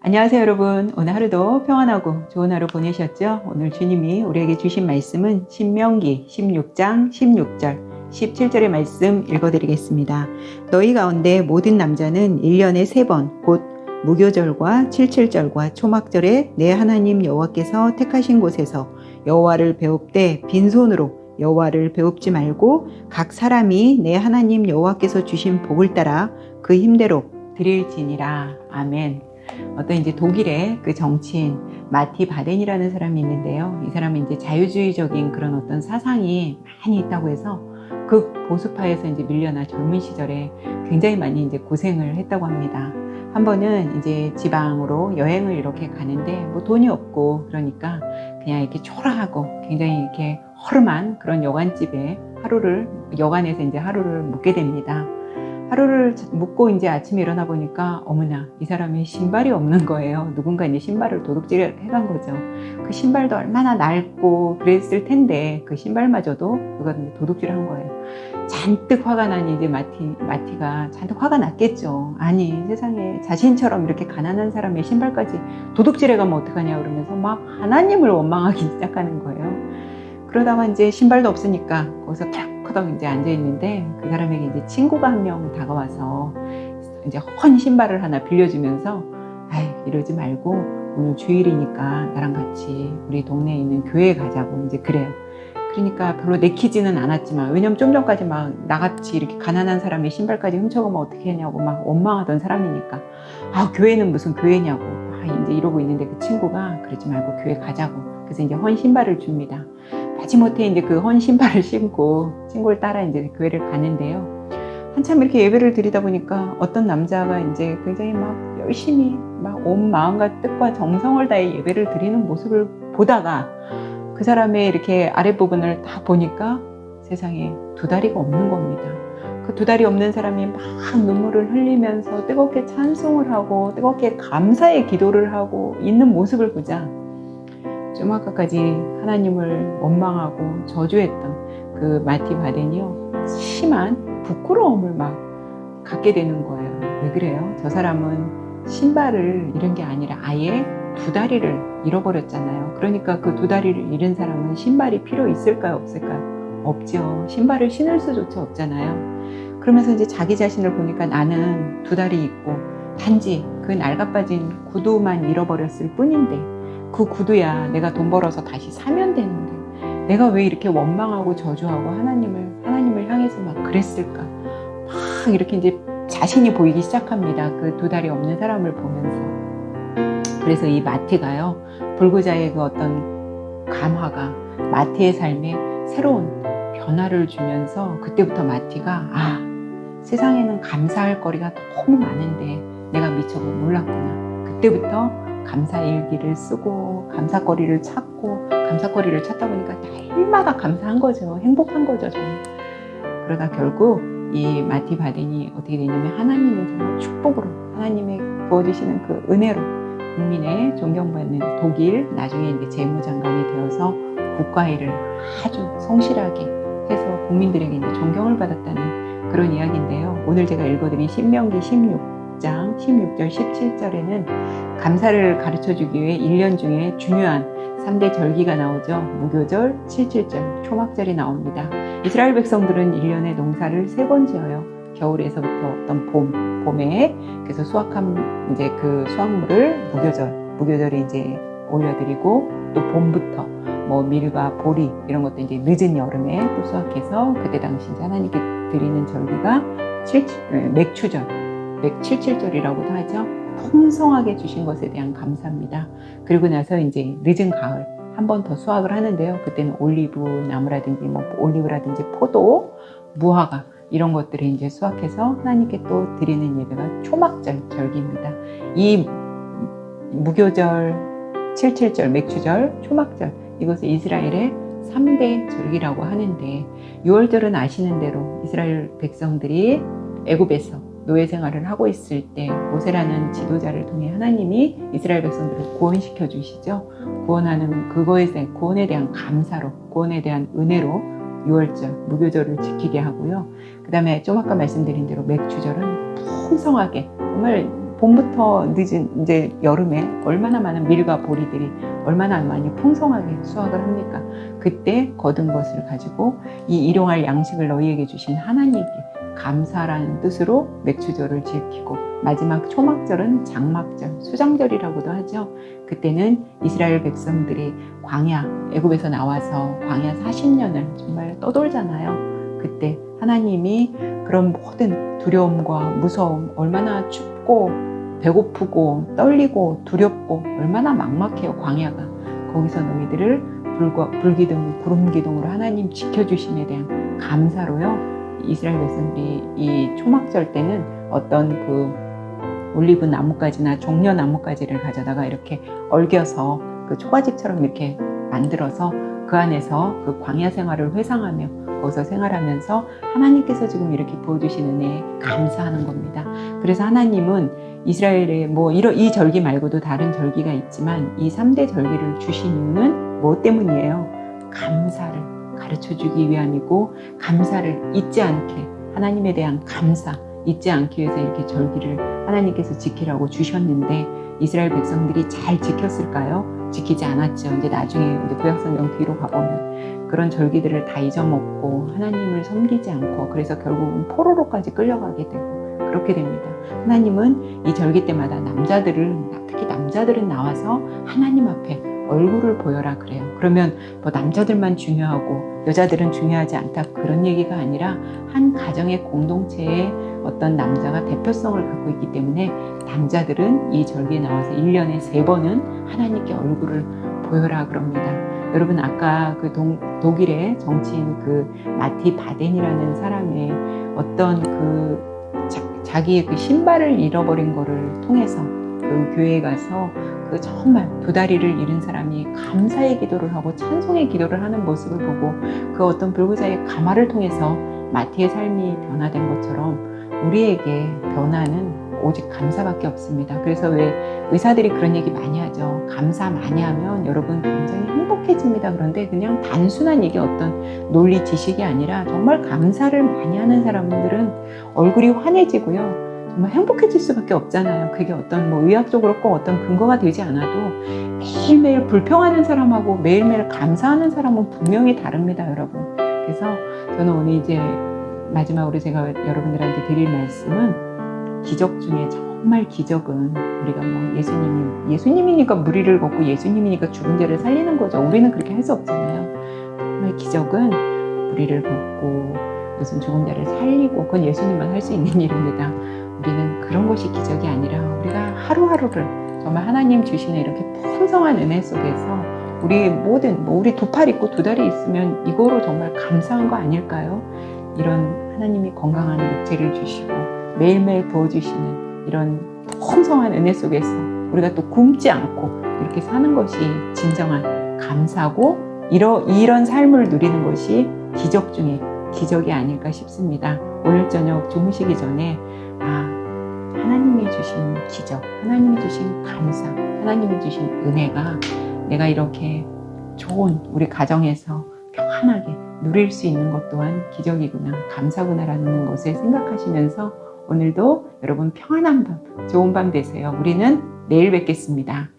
안녕하세요 여러분. 오늘 하루도 평안하고 좋은 하루 보내셨죠? 오늘 주님이 우리에게 주신 말씀은 신명기 16장 16절 17절의 말씀 읽어드리겠습니다. 너희 가운데 모든 남자는 1년에 3번 곧 무교절과 77절과 초막절에 내 하나님 여호와께서 택하신 곳에서 여호와를 배웁되 빈손으로 여호와를 배웁지 말고 각 사람이 내 하나님 여호와께서 주신 복을 따라 그 힘대로 드릴지니라. 아멘. 어떤 이제 독일의 그 정치인 마티 바덴이라는 사람이 있는데요. 이 사람은 이제 자유주의적인 그런 어떤 사상이 많이 있다고 해서 그 보수파에서 이제 밀려나 젊은 시절에 굉장히 많이 이제 고생을 했다고 합니다. 한 번은 이제 지방으로 여행을 이렇게 가는데 뭐 돈이 없고 그러니까 그냥 이렇게 초라하고 굉장히 이렇게 허름한 그런 여관집에 여관에서 이제 하루를 묵게 됩니다. 하루를 묵고 이제 아침에 일어나 보니까 어머나 이 사람이 신발이 없는 거예요. 누군가 이제 신발을 도둑질 해간 거죠. 그 신발도 얼마나 낡고 그랬을 텐데 그 신발마저도 누가 도둑질 한 거예요. 잔뜩 화가 난 이제 마티가 잔뜩 화가 났겠죠. 아니 세상에 자신처럼 이렇게 가난한 사람의 신발까지 도둑질 해가면 어떡하냐 그러면서 막 하나님을 원망하기 시작하는 거예요. 그러다가 이제 신발도 없으니까 거기서 탁커덕 이제 앉아 있는데 그 사람에게 이제 친구가 한 명 다가와서 이제 헌 신발을 하나 빌려주면서 아이 이러지 말고 오늘 주일이니까 나랑 같이 우리 동네에 있는 교회에 가자고 이제 그래요. 그러니까 별로 내키지는 않았지만 왜냐면 좀 전까지 막 나같이 이렇게 가난한 사람의 신발까지 훔쳐가면 어떻게 하냐고 막 원망하던 사람이니까 아 교회는 무슨 교회냐고 이제 이러고 있는데 그 친구가 그러지 말고 교회 가자고 그래서 이제 헌 신발을 줍니다. 마지못해 이제 그 헌 신발을 신고 친구를 따라 이제 교회를 가는데요. 한참 이렇게 예배를 드리다 보니까 어떤 남자가 이제 굉장히 막 열심히 막 온 마음과 뜻과 정성을 다해 예배를 드리는 모습을 보다가 그 사람의 이렇게 아랫부분을 다 보니까 세상에 두 다리가 없는 겁니다. 그 두 다리 없는 사람이 막 눈물을 흘리면서 뜨겁게 찬송을 하고 뜨겁게 감사의 기도를 하고 있는 모습을 보자 좀 아까까지 하나님을 원망하고 저주했던 그 마티 바덴이요 심한 부끄러움을 막 갖게 되는 거예요. 왜 그래요? 저 사람은 신발을 잃은 게 아니라 아예 두 다리를 잃어버렸잖아요. 그러니까 그 두 다리를 잃은 사람은 신발이 필요 있을까요? 없을까요? 없죠. 신발을 신을 수조차 없잖아요. 그러면서 이제 자기 자신을 보니까 나는 두 다리 있고 단지 그 낡아빠진 구두만 잃어버렸을 뿐인데 그 구두야 내가 돈 벌어서 다시 사면 되는데 내가 왜 이렇게 원망하고 저주하고 하나님을 향해서 막 그랬을까 막 이렇게 이제 자신이 보이기 시작합니다. 그 두 다리 없는 사람을 보면서. 그래서 이 마티가요 불구자의 그 어떤 감화가 마티의 삶에 새로운 변화를 주면서 그때부터 마티가 세상에는 감사할 거리가 너무 많은데 내가 미처 몰랐구나. 그때부터 감사일기를 쓰고 감사거리를 찾고 감사거리를 찾다 보니까 날마다 감사한 거죠. 행복한 거죠. 저는. 그러다 결국 이 마티 바덴이 어떻게 되냐면 하나님의 정말 축복으로 하나님의 부어주시는 그 은혜로 국민의 존경받는 독일 나중에 이제 재무장관이 되어서 국가일을 아주 성실하게 해서 국민들에게 이제 존경을 받았다는 그런 이야기인데요. 오늘 제가 읽어드린 신명기 16장 16절 17절에는 감사를 가르쳐주기 위해 1년 중에 중요한 3대 절기가 나오죠. 무교절, 77절, 초막절이 나옵니다. 이스라엘 백성들은 1년에 농사를 3번 지어요. 겨울에서부터 어떤 봄에 그래서 수확한 이제 그 수확물을 무교절에 이제 올려드리고 또 봄부터 뭐 밀과 보리 이런 것도 이제 늦은 여름에 또 수확해서 그때 당시 이제 하나님께 드리는 절기가 맥추절, 맥77절이라고도 하죠. 풍성하게 주신 것에 대한 감사입니다. 그리고 나서 이제 늦은 가을 한 번 더 수확을 하는데요. 그때는 올리브 나무라든지 뭐 올리브라든지 포도, 무화과 이런 것들을 이제 수확해서 하나님께 또 드리는 예배가 초막절 절기입니다. 이 무교절, 77절, 맥추절, 초막절 이것을 이스라엘의 3대 절기라고 하는데 6월절은 아시는 대로 이스라엘 백성들이 애굽에서 노예 생활을 하고 있을 때 모세라는 지도자를 통해 하나님이 이스라엘 백성들을 구원시켜 주시죠. 구원에 대한 감사로 구원에 대한 은혜로 6월절 무교절을 지키게 하고요. 그 다음에 좀 아까 말씀드린 대로 맥추절은 풍성하게 정말 봄부터 늦은 이제 여름에 얼마나 많은 밀과 보리들이 얼마나 많이 풍성하게 수확을 합니까? 그때 거둔 것을 가지고 이 일용할 양식을 너희에게 주신 하나님께 감사라는 뜻으로 맥추절을 지키고, 마지막 초막절은 장막절, 수장절이라고도 하죠. 그때는 이스라엘 백성들이 광야, 애굽에서 나와서 광야 40년을 정말 떠돌잖아요. 그때 하나님이 그런 모든 두려움과 무서움, 얼마나 춥고 배고프고 떨리고 두렵고 얼마나 막막해요, 광야가. 거기서 너희들을 불기둥, 구름기둥으로 하나님 지켜주심에 대한 감사로요, 이스라엘 백성들이 이 초막절 때는 어떤 그 올리브 나뭇가지나 종려 나뭇가지를 가져다가 이렇게 얼겨서 그 초가집처럼 이렇게 만들어서 그 안에서 그 광야 생활을 회상하며 거기서 생활하면서 하나님께서 지금 이렇게 보여주신 은혜에 감사하는 겁니다. 그래서 하나님은 이스라엘에 이 절기 말고도 다른 절기가 있지만 이 3대 절기를 주신 이유는 뭐 때문이에요? 감사를 가르쳐주기 위함이고, 감사를 잊지 않게, 하나님에 대한 감사 잊지 않기 위해서 이렇게 절기를 하나님께서 지키라고 주셨는데, 이스라엘 백성들이 잘 지켰을까요? 지키지 않았죠. 이제 나중에 이제 구약성경 뒤로 가보면 그런 절기들을 다 잊어먹고 하나님을 섬기지 않고, 그래서 결국은 포로로까지 끌려가게 되고 그렇게 됩니다. 하나님은 이 절기 때마다 특히 남자들은 나와서 하나님 앞에 얼굴을 보여라 그래요. 그러면 뭐 남자들만 중요하고 여자들은 중요하지 않다, 그런 얘기가 아니라 한 가정의 공동체에 어떤 남자가 대표성을 갖고 있기 때문에 남자들은 이 절기에 나와서 1년에 3번은 하나님께 얼굴을 보여라 그럽니다. 여러분, 아까 그 독일의 정치인 그 마티 바덴이라는 사람의 어떤 자기의 그 신발을 잃어버린 거를 통해서 그 교회에 가서 그 정말 2다리를 잃은 사람이 감사의 기도를 하고 찬송의 기도를 하는 모습을 보고, 그 어떤 불구자의 감화를 통해서 마티의 삶이 변화된 것처럼 우리에게 변화는 오직 감사밖에 없습니다. 그래서 왜 의사들이 그런 얘기 많이 하죠. 감사 많이 하면 여러분 굉장히 행복해집니다. 그런데 그냥 단순한 이게 어떤 논리 지식이 아니라 정말 감사를 많이 하는 사람들은 얼굴이 환해지고요, 정말 행복해질 수밖에 없잖아요. 그게 어떤 의학적으로 꼭 어떤 근거가 되지 않아도 매일매일 불평하는 사람하고 매일매일 감사하는 사람은 분명히 다릅니다, 여러분. 그래서 저는 오늘 이제 마지막으로 제가 여러분들한테 드릴 말씀은, 기적 중에 정말 기적은 우리가 예수님이니까 무리를 걷고 예수님이니까 죽은 자를 살리는 거죠. 우리는 그렇게 할 수 없잖아요. 정말 기적은 무리를 걷고 무슨 죽은 자를 살리고, 그건 예수님만 할 수 있는 일입니다. 우리는 그런 것이 기적이 아니라 우리가 하루하루를 정말 하나님 주시는 이렇게 풍성한 은혜 속에서 우리 모든 우리 2팔 있고 2다리 있으면 이거로 정말 감사한 거 아닐까요? 이런 하나님이 건강한 육체를 주시고 매일매일 부어주시는 이런 풍성한 은혜 속에서 우리가 또 굶지 않고 이렇게 사는 것이 진정한 감사고, 이런 삶을 누리는 것이 기적 중에 기적이 아닐까 싶습니다. 오늘 저녁 주무시기 전에 하나님이 주신 기적, 하나님이 주신 감사, 하나님이 주신 은혜가 내가 이렇게 좋은 우리 가정에서 평안하게 누릴 수 있는 것 또한 기적이구나, 감사구나라는 것을 생각하시면서 오늘도 여러분 평안한 밤, 좋은 밤 되세요. 우리는 내일 뵙겠습니다.